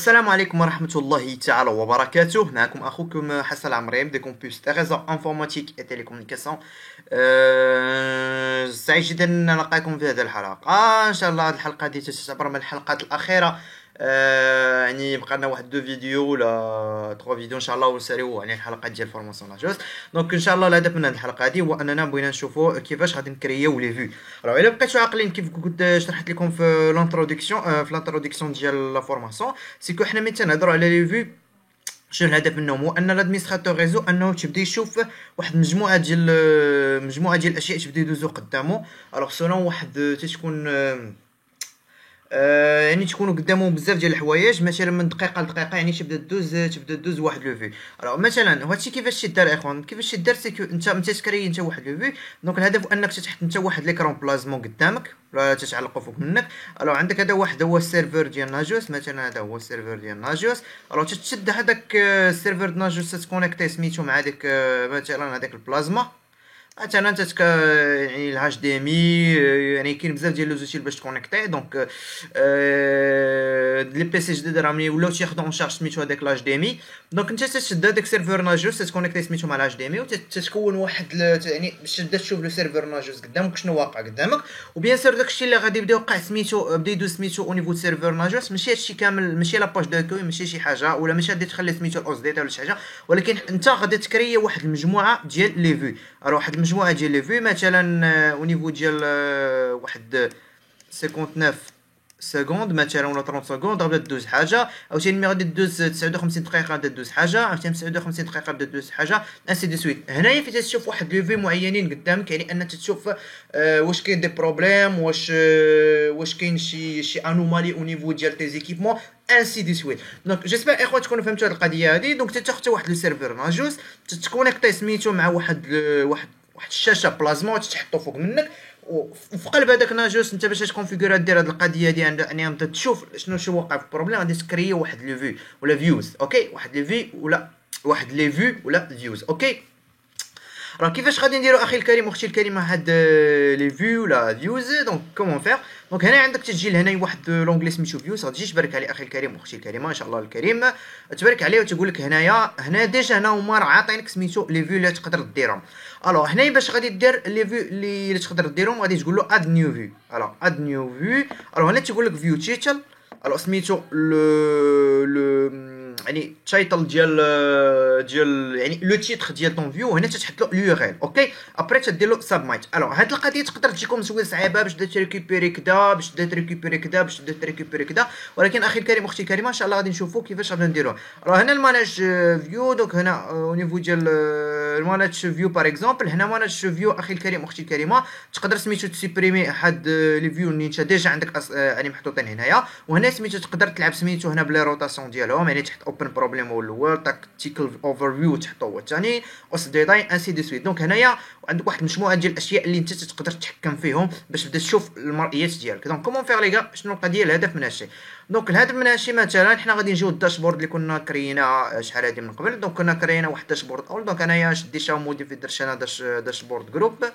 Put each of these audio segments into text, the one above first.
السلام عليكم ورحمة الله تعالى وبركاته. معكم أخوكم حسن العمري دي كومبيوتر ريزو انفورماتيك اي تيليكومونيكاسيون. سعيد جدا أن نلقاكم في هذه الحلقة. إن شاء الله هذه الحلقة هذه تعتبر من الحلقات الأخيرة. يعني بقى لنا واحد دو فيديو ولا تخوا فيديو ان شاء الله ونساليو يعني الحلقات ديال فورماسيون لاجوست. دونك ان شاء الله الهدف من هذه الحلقه هذه هو اننا بغينا نشوفوا كيفاش غادي نكريو لي فيو. راه الا بقيتو عاقلين كيف كنت شرحت لكم في الانتروداكسيون ديال لا فورماسيون، سيكو حنا ملي تنهضروا على لي فيو شنو الهدف منهم؟ هو ان الادمينستراتور ريزو انه تبدا يشوف واحد مجموعه ديال الاشياء تبدا يدوزو قدامه. الوغ سولون واحد تكون يعني تكونوا قدامهم بزاف ديال الحوايج، مثلا من دقيقه لدقيقه يعني تبدا دوز واحد لو في. راه مثلا هادشي كيفاش يدار اخوان، كيفاش يدار سيكو انت تكري انت واحد لو في. دونك الهدف انك تحط انت واحد ليكرون بلازمون قدامك ولا تتعلقوا فوق منك. الو عندك هذا واحد هو السيرفر ديال ناجوس، مثلا هذا هو السيرفر ديال ناجوس. الو تشد هذاك السيرفر ديال ناجوس تكونيكتي سميتو مع ديك مثلا هذاك البلازما، مثلا يعني الهاش دي ام اي. يعني كاين بزاف ديال لي زوتيل باش تكونيكتي. دونك لي بي سي جداد راهم ولاو تياخذوا اون شارج سميتو هذاك لاش دي ام اي. دونك انت تشد هذاك سيرفر ناجوس تكونيكتي سميتو مع لاش دي ام اي وتتكون واحد يعني باش تبدا تشوف لو سيرفر ناجوس قدامك شنو واقع قدامك. وبيان سور داكشي اللي غادي يبدا يوقع سميتو بدا يدوز سميتو او نيفو سيرفر ناجوس، ماشي هادشي كامل، ماشي لاباج داكوي، ماشي شي حاجه، ولا ماشي غادي تخلي سميتو الاوس ديتا ولا شي حاجه، ولكن انت غادي تكري واحد المجموعه ديال لي فيو. راه واحد المجموعه ديال لي فيو مثلا او نيفو ديال واحد 59 سكوند مثلا ولا 30 سكوند غادي دوز حاجه، عاوتاني ملي غادي دوز 59 دقيقه غادي دوز حاجه، عاوتاني 59 دقيقه غادي دوز حاجه، انسي دو سويت. هنايا فين تشوف واحد لي في معينين قدامك، يعني ان تشوف واش كاين دي بروبليم، واش كاين شي انومالي او نيفو ديال تي زيكيبمون، انسي دو سويت. دونك جيسبر اخوان تكونوا فهمتوا هذه القضيه هذه. دونك تاخذ واحد لو سيرفر ناجوس تتكونيكتي سميتو مع واحد الشاشه بلازما وتحطو فوق منك، وفي قلب هذاك ناجوس انت باش تكونفيغورا دير هذه القضيه دي يعني انت تشوف شنو واقع في البروبليم. غادي تكري واحد لي في ولا فيوز، اوكي، واحد لي في ولا واحد لي في ولا فيوز، اوكي. راه كيفاش غادي نديرو اخي الكريم واختي الكريمه هاد لي فيو ولا فيوز؟ دونك كومون فير؟ دونك هنا عندك تجي لهنا واحد لونغلي سميتو فيوز، غادي تبارك عليه اخي الكريم واختي الكريمه ان شاء الله الكريم، تبارك عليه وتقول لك هنا ديجا هنا هما راه عاطينك سميتو لي فيو اللي تقدر ديرهم. الو هنايا باش غادي دير لي فيو اللي تقدر ديرهم غادي تقول له اد نيو فيو. الو اد نيو فيو. الو هنا تيقول لك فيو تيتل. الو سميتو لو يعني التايتل ديال يعني لو تيتر ديال طون فيو. هنا تتحط له اليو ار ال، اوكي. ابري تدير له سبميت. الو هاد القضيه تقدر تجيكم شويه صعيبه باش تبدا تريكوبيري كدا، باش تبدا تريكوبيري كدا، باش تبدا تريكوبيري كدا، ولكن اخي الكريم اختي الكريمه ان شاء الله غادي نشوفوا كيفاش غادي نديروه. راه هنا الماناج فيو. دونك هنا او نيفو ديال الماناج فيو باغ اكزومبل، هنا ماناج فيو اخي الكريم اختي الكريمه تقدر سميتو تسيبريمي هاد لي فيو اللي انت ديجا عندك يعني محطوطين هنايا. وهنا سميتو تقدر تلعب سميتو هنا بلي روتاسيون ديالهم، يعني تحط اوبن بروبليم هو الاول، تاكتيكال اوفر فيو تحطو هو الثاني، اوس ديتاي، انسي دو سويت. دونك هنايا عندك واحد المجموعه ديال الاشياء اللي انت تقدر تتحكم فيهم باش تبدا تشوف المرئيات ديالك. دونك كومون فيغ ليغا، شنو القضيه الهدف من هادشي؟ دونك الهدف من هادشي مثلا حنا غادي نجيو الداشبورد اللي كنا كرينا شحال هادي من قبل. دونك كنا كرينا واحد الداشبورد اول. دونك انايا ديجا موديفي درت انا داشبورد جروب.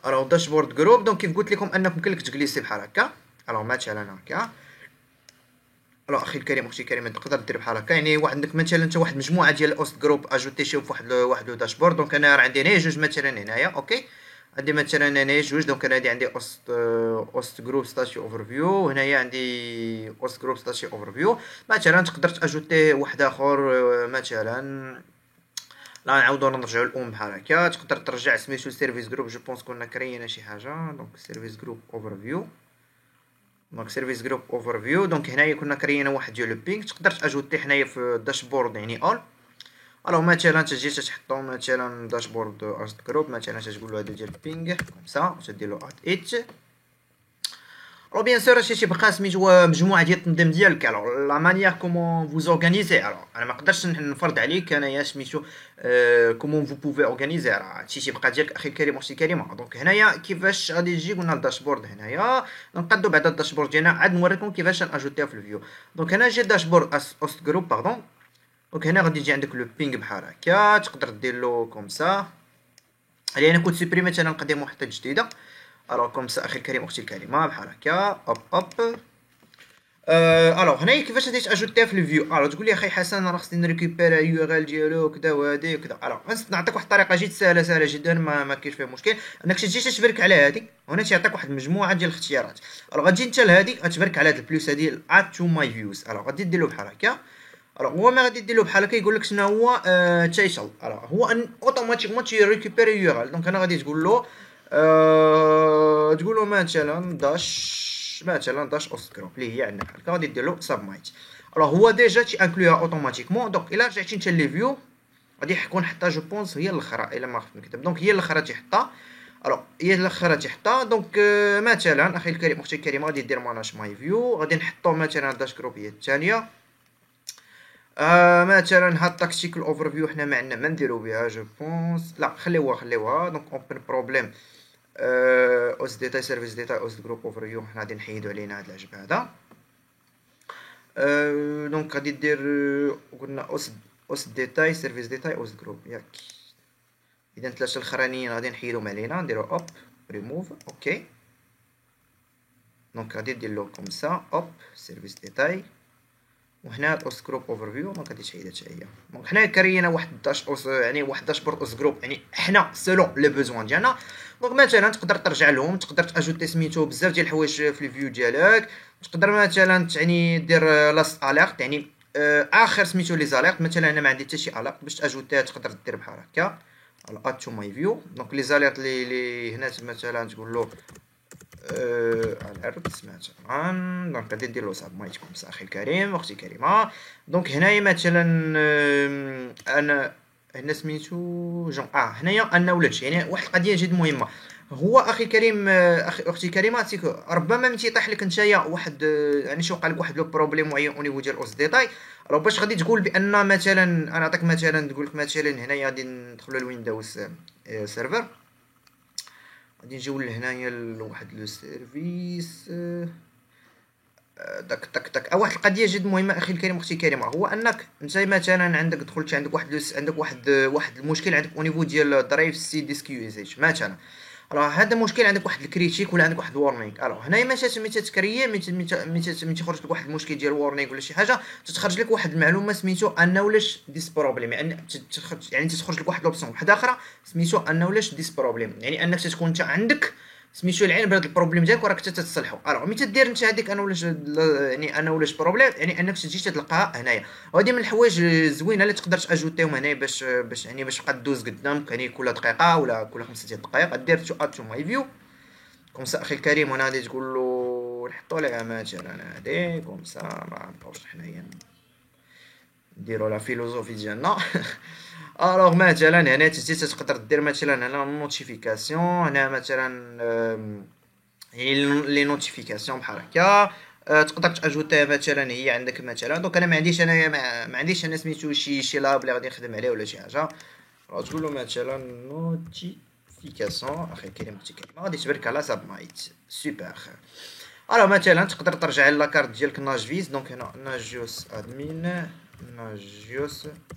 الو داشبورد جروب. دونك كيف قلت لكم انكم كلك تجلسي بحال هكا. الو مثلا هكا. الو اخي الكريم اختي الكريمه تقدر دير بحال هكا، يعني واحد عندك مثلا انت واحد مجموعه ديال الاوست جروب اجوتي شي في واحد لو داشبورد. دونك انا راه عندي هنا جوج مثلا هنايا، اوكي. عندي مثلا هنا جوج. دونك انا عندي اوست جروب ستاتيو اوفر فيو، هنايا عندي اوست جروب ستاتيو اوفر فيو. مثلا تقدر تاجوتي واحد اخر مثلا لا نعاودو نرجعو الام بحال هكا. تقدر ترجع سميتو سيرفيس جروب، جو بونس كنا كرينا شي حاجه. دونك سيرفيس جروب اوفر فيو. دونك سيرفيس جروب اوفر فيو. دونك هنايا كنا كرينا واحد ديال لو بينغ، تقدر تاجوتي هنايا في الداشبورد يعني اول. الو مثلا تجي تحطو مثلا داشبورد اوست جروب، مثلا تقول له هذا ديال بينغ كومسا وتدير له ات اتش. الو بيان سور هادشي تيبقى سميتو مجموعه ديال التنظيم ديالك. الو لا مانيير كومون فوز اورغانيزي. الو انا ما نقدرش نفرض عليك انايا سميتو كومون فو بوفي اورغانيزي، راه هادشي تيبقى ديالك اخي الكريم اختي الكريمه. دونك هنايا كيفاش غادي تجي قلنا الداشبورد هنايا. نقادو بعد الداشبورد ديالنا عاد نوريكم كيفاش ناجوتيها في الفيو. دونك هنا جي داشبورد اوست جروب باردون. دونك هنا غادي يجي عندك لو بينغ بحال هكا، تقدر دير له كومسا. علي انا كنت سيبريمي مثلا نقدم محطه جديده. الو كومسا اخي الكريم اختي الكريمه بحال هكا، اوب اوب. الوغ هنايا كيفاش غادي تاجوتيها في الفيو. الوغ تقول لي اخي حسن راه خصني نريكوبيري يو ار ال ديالو كذا وهادي وكذا. الوغ نعطيك واحد الطريقه جد سهله جدا، ما كاينش فيها مشكل، انك تجي تبرك على هذيك هنا تيعطيك واحد المجموعه ديال الاختيارات. الوغ غتجي انت لهادي غتبرك على هاد البلوس هادي اد تو ماي فيوز. الوغ غادي دير له بحال هكا. الوغ هو ما غادي دير له بحال هكا يقول لك شنو هو تايتل. الوغ هو ان اوتوماتيكمون تي ريكوبيري يو ار ال. دونك انا غادي تقول له تقول له مثلا داش اوسكروب اللي هي عندنا بحال هكا، غادي دير له سبمايت. الوغ هو ديجا تي انكلوها اوتوماتيكمون. دونك الا رجعتي انت لي فيو غادي يكون حطها جو بونس هي الاخرى الا ما خفت نكتب. دونك هي الاخرى تيحطها. الوغ هي الاخرى تيحطها. دونك مثلا اخي الكريم اختي الكريمه غادي دير ماناج ماي فيو، غادي نحطو مثلا داش جروب هي الثانيه. مثلا هاد تاكتيكال اوفر فيو حنا ما عندنا ما نديرو بها جو بونس، لا خليوها. دونك اوبن بروبليم اوس ديتاي سيرفيس ديتاي اوس جروب اوفر فيو حنا غادي نحيدو علينا هاد العجب هذا. دونك غادي دير قلنا اوس ديتاي سيرفيس ديتاي اوس جروب ياك. اذا ثلاثه الاخرانيين غادي نحيدهم علينا نديرو اوب ريموف اوكي. دونك غادي دير له كوم سا اوب سيرفيس ديتاي، وهنا اوس جروب اوفر فيو ما غاديش حيدها حتى هي. دونك حنا كرينا واحد داش اوس يعني واحد داشبورد اوس جروب يعني حنا سولون لي بوزوان ديالنا. دونك مثلا تقدر ترجع لهم، تقدر تاجوتي سميتو بزاف ديال الحوايج في الفيو ديالك. تقدر مثلا يعني دير لاست اليرت يعني اخر سميتو لي زاليرت. مثلا انا ما عندي حتى شي اليرت باش تاجوتيها تقدر دير بحال هكا اد تو ماي فيو. دونك لي زاليرت لي هنا مثلا تقول له الارض مثلا. دونك غادي دير له سبمايت كوم سا اخي الكريم اختي الكريمه. دونك هنايا مثلا انا هنا سميتو جون هنايا انولج يعني واحد القضيه جد مهمه. هو اخي الكريم اخي اختي الكريمه تيك ربما من تيطيح لك نتايا واحد يعني شي وقع لك واحد لو بروبليم معين او نيفو ديال اوس ديتاي. راه باش غادي تقول بان مثلا انا نعطيك مثلا تقول لك مثلا هنايا غادي ندخلوا لويندوز سيرفر. غادي نجيو لهنايا لواحد لو سيرفيس داك واحد القضيه جد مهمه اخي الكريم اختي الكريمه. هو انك انت مثلا عندك دخلت عندك واحد المشكل عندك او نيفو ديال درايف سي ديسك يو اس اتش مثلا. راه هذا مشكل عندك واحد الكريتيك ولا عندك واحد الورنينغ. الوغ هنايا ملي تتكريي ملي تخرج لك واحد المشكل ديال الورنينغ ولا شي حاجه تتخرج لك واحد المعلومه سميتو انولش ديس بروبليم. يعني تخرج لك واحد لوبسيون واحده اخرى سميتو انولش ديس بروبليم، يعني انك تكون انت عندك سميتو العلم بهذا البروبليم ديالك وراك تتصلحو. الوغ ملي تدير انت هذيك انا ولاش بروبليم يعني انك تجي تلقاها هنايا. وهذه من الحوايج الزوينه اللي تقدر تاجوتيهم هنايا باش يعني باش تبقى دوز قدامك يعني كل دقيقه ولا كل 5 دقائق دير تو اد تو ماي فيو كوم سا اخي الكريم. هنا غادي تقول له نحطوا لها مثلا هادي كوم سا ما نبقاوش حنايا نديرو لا فيلوزوفي ديالنا. الوغ مثلا هنا تجي تقدر دير مثلا هنا نوتيفيكاسيون هنا مثلا يعني لي نوتيفيكاسيون بحال هكا. تقدر تاجوتيها مثلا هي عندك مثلا. دونك انا ما عنديش انا سميتو شي لاب اللي غادي نخدم عليه ولا شي حاجه. تقول له مثلا نوتيفيكاسيون اخي الكريم اختي الكريمه غادي تبرك على سبمايت سوبر. مثلا تقدر ترجع لاكارت ديالك ناج فيز. دونك هنا ناجيوس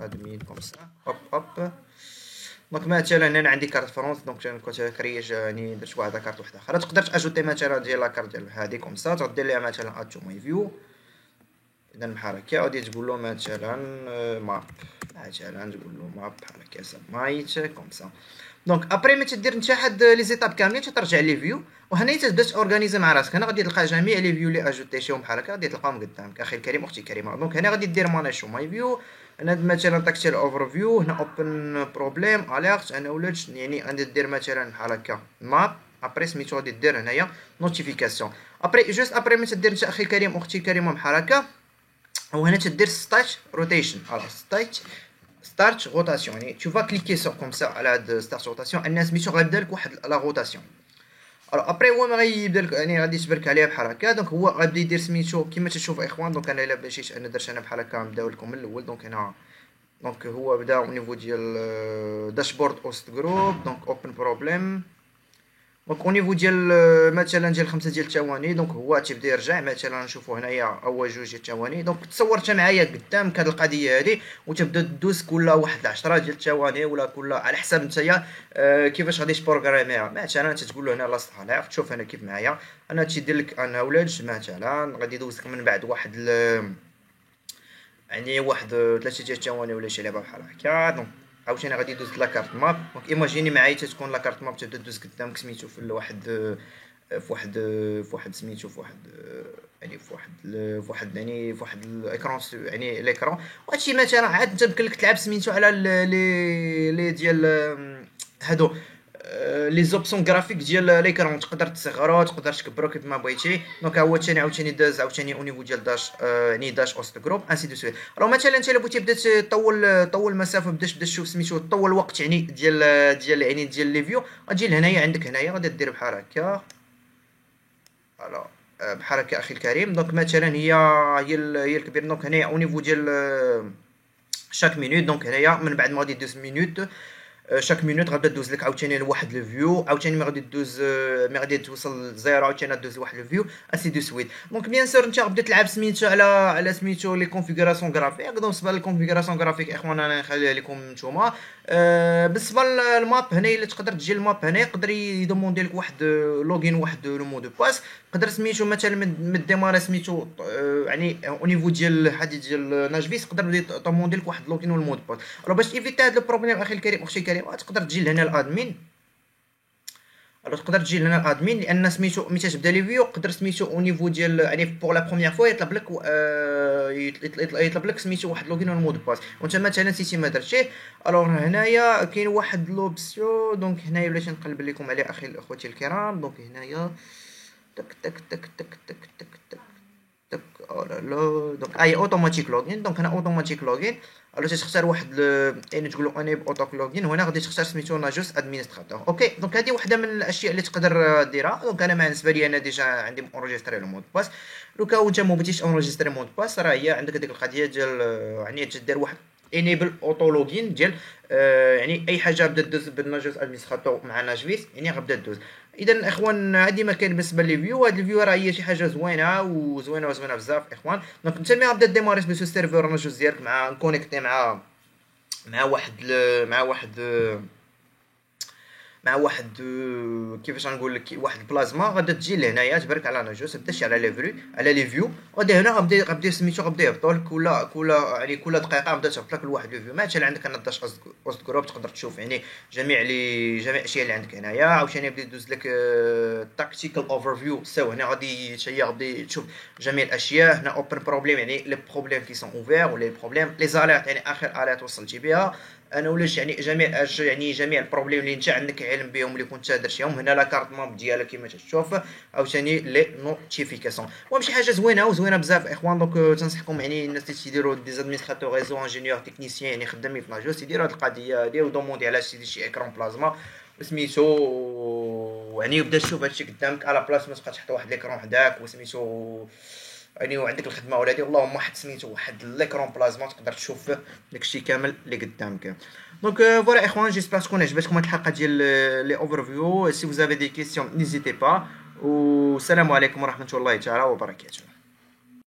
ادمين كوم سا هوب. دونك مثلا انا عندي كارت فرونس. دونك انا كنت كريج يعني درت واحد كارت واحده اخرى. تقدر تاجوتي مثلا ديال لاكارت ديال هادي كوم سا تغدير ليها مثلا اد تو ماي فيو. اذا بحال هكا غادي تقول له مثلا ماب مثلا تقول له ماب بحال هكا سمايت كوم سا. دونك ابري ما تدير انت حد لي زيتاب كاملين ترجع لي فيو وهنا تبدا تورغانيزي مع راسك. هنا غادي تلقى جميع لي فيو اللي اجوتيهم بحال هكا غادي تلقاهم قدامك اخي الكريم اختي الكريمه. دونك هنا غادي دير ماناج ماي فيو. هنا مثلا تاكتيل اوفر فيو هنا اوبن بروبليم اليرت انا ولات يعني غادي دير مثلا بحال هكا ماب. ابري سميتو غادي دير هنايا نوتيفيكاسيون. ابري جوست ابري ما تدير انت اخي الكريم اختي الكريمه بحال هكا. وهنا تدير ستارت روتيشن. ستارت روتاسيون يعني تو فا كليكي سور كوم سا على هاد ستارت روتاسيون ان سميتو غيبدا لك واحد لا روتاسيون. ابري هو ما غيبدا لك يعني غادي تبرك عليها بحال هكا. دونك هو غادي يدير سميتو كيما تشوف اخوان. دونك انا الا مشيت انا درت انا بحال هكا نبداو لكم من الاول. دونك هنا دونك هو بدا او نيفو ديال داشبورد اوست جروب. دونك اوبن بروبليم دونك او نيفو ديال مثلا ديال 5 ثواني، دونك هو تيبدا يرجع مثلا نشوفو هنايا اول 2 ثواني. دونك تصورت معايا قدامك هاد القضيه هادي، وتبدا دوز كل واحد 10 ثواني ولا كل على حسب نتايا كيفاش غادي تبروغراميها. مثلا تتقول له هنا لاست اليرت، شوف انا كيف معايا انا تيدير لك ان اولاد مثلا غادي يدوز لك من بعد واحد يعني واحد 3 ثواني ولا شي لعبه بحال هكا. دونك عاوتاني غادي يدوز لاكارت ماب. دونك ايماجيني معايا تتكون لاكارت ماب تبدا دوز قدامك سميتو في واحد في واحد في واحد سميتو في واحد يعني في واحد الاكران يعني ليكرون. وهادشي مثلا عاد انت يمكن لك تلعب سميتو على لي ديال هادو لي زوبسيون غرافيك ديال ليكرون، تقدر تصغرو تقدر تكبرو كيف ما بغيتي. دونك ها هو ثاني عاوتاني داز عاوتاني او نيفو ديال داش يعني داش اوست جروب انسي دو سويت. راه مثلا انت الا بغيتي بدا طول المسافه بدا تشوف سميتو طول الوقت يعني ديال لي فيو، غتجي لهنايا عندك هنايا غادي دير بحال هكا فوالا بحال هكا اخي الكريم. دونك مثلا هي الكبير. دونك هنايا او نيفو ديال شاك مينوت. دونك هنايا من بعد ما غادي دوز مينوت شاك مينوت غادا دوز لك عاوتاني لواحد لو فيو، عاوتاني ملي غادي دوز ملي غادي توصل لزيرو عاوتاني دوز لواحد لو فيو اسي دو سويت. دونك بيان سور انت غادي تلعب سميتو على سميتو لي كونفيغوراسيون غرافيك. دونك بالنسبه للكونفيغوراسيون غرافيك اخوانا انا نخليها لكم نتوما. بالنسبه للماب هنايا اللي تقدر تجي الماب هنا يقدر يدوموندي لك واحد لوغين واحد لو مو دو باس. تقدر سميتو مثلا من الديمار سميتو يعني او نيفو ديال هادي ديال ناجفيس تقدر دوموندي لك واحد لوغين والمود باس. راه باش ايفيتا هاد البروبليم اخي الكريم اختي الكريمه تقدر تجي لهنا الادمين. تقدر تجي لهنا الادمين لان سميتو ملي تبدا لي فيو يقدر سميتو او نيفو ديال يعني بوغ لا بروميير فوا يطلب لك يطلب لك سميتو واحد لوغين والمود باس، وانت مثلا نسيتي ما درتيه. الوغ هنايا كاين واحد لوبسيون. دونك هنايا بلاتي نقلب لكم عليه اخوتي الكرام. دونك هنايا تك تك تك تك تك تك تك تك او لا لا. دونك اي اوتوماتيك لوغين. دونك هنا اوتوماتيك لوغين. الو تختار واحد يعني تقول له انيب اوتو لوغين، وهنا غادي تختار سميتو ناجوس ادمينستراتور. اوكي دونك هذه وحده من الاشياء اللي تقدر ديرها. دونك انا بالنسبه لي انا ديجا عندي اونجستري لو مود باس. لوكا وانت ما بغيتيش اونجستري مود باس راه هي عندك هذيك القضيه ديال يعني تدير واحد انيبل اوتو لوغين ديال يعني اي حاجه بدات دوز بالناجوس ادمينستراتور مع ناجفيس يعني غتبدا دوز. اذا اخوان هذه ما كاين بالنسبه لي فيو. هاد الفيو راه هي شي حاجه زوينه وزوينه بزاف اخوان. دونك انت ملي غتبدا ديماري بسو سيرفر ناجوس ديالك مع كونيكتي مع واحد مع واحد مع واحد كيفاش غنقول لك واحد البلازما غادا تجي لهنايا تبرك على ناجوس تبدا على لي فيو على لي فيو. غادي هنا غادي سميتو غادي يهبطوا لك كل يعني كل دقيقه غادا تهبط لك لواحد لو فيو. مثلا عندك انا داش اوست جروب تقدر تشوف يعني جميع الاشياء اللي عندك هنايا. عاوتاني بدا يدوز لك تاكتيكال اوفر فيو سو هنا غادي غادي تشوف جميع الاشياء. هنا اوبن بروبليم يعني لي بروبليم كي سون اوفير ولا لي بروبليم لي زاليرت يعني اخر اليرت وصلتي بها انا ولاش يعني جميع البروبليم اللي انت عندك علم بهم اللي كنت درتيهم. هنا لا كارت ماب ديالك كما تشوف عاوتاني لي نوتيفيكاسيون. المهم شي حاجه زوينه بزاف اخوان. دونك تنصحكم يعني الناس اللي تيديروا دي زادمينستراتور ريزو انجينيور تكنيسيان يعني خدامين في ناجوس يديروا هاد القضيه هادي ودوموندي على شي اكران بلازما وسميتو يعني يبدا تشوف هادشي قدامك على بلاص ما تبقى تحط واحد ليكرون حداك وسميتو يعني وعندك الخدمه ولادي اللهم واحد سميتو واحد ليكرون بلازما تقدر تشوف داكشي كامل اللي قدامك. دونك فوالا اخوان جيسبر تكون عجبتكم هاد الحلقه ديال لي اوفر فيو. سي vous avez des questions n'hésitez pas والسلام عليكم ورحمه الله تعالى وبركاته.